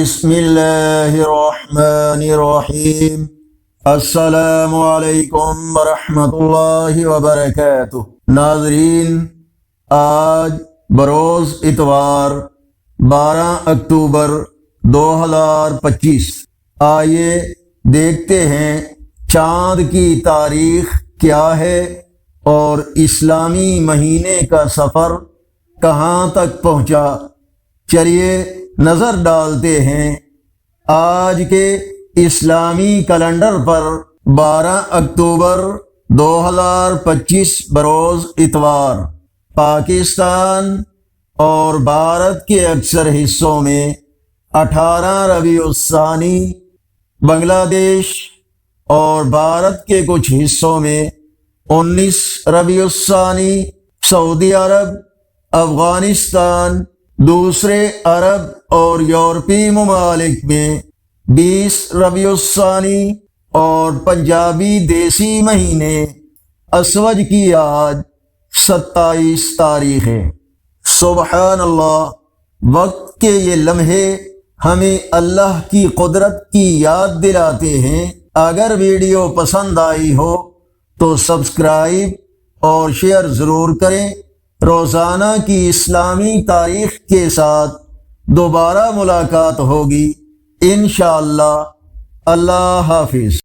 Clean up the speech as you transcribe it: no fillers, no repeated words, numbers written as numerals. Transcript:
بسم اللہ الرحمن الرحیم۔ السلام علیکم ورحمۃ اللہ وبرکاتہ۔ ناظرین، آج بروز اتوار 12 اکتوبر 2025۔ آئیے دیکھتے ہیں چاند کی تاریخ کیا ہے اور اسلامی مہینے کا سفر کہاں تک پہنچا۔ چلیے نظر ڈالتے ہیں۔ آج کے اسلامی کیلنڈر پر 12 اکتوبر 2025 بروز اتوار۔ پاکستان اور بھارت کے اکثر حصوں میں 18 ربیع الثانی، بنگلہ دیش اور بھارت کے کچھ حصوں میں 19 ربیع الثانی، سعودی عرب، افغانستان، دوسرے عرب اور یورپی ممالک میں 20 ربیع الثانی اور پنجابی دیسی مہینے اسوج کی آج 27 تاریخ ہے۔ سبحان اللہ، وقت کے یہ لمحے ہمیں اللہ کی قدرت کی یاد دلاتے ہیں۔ اگر ویڈیو پسند آئی ہو تو سبسکرائب اور شیئر ضرور کریں۔ روزانہ کی اسلامی تاریخ کے ساتھ دوبارہ ملاقات ہوگی انشاءاللہ۔ اللہ حافظ۔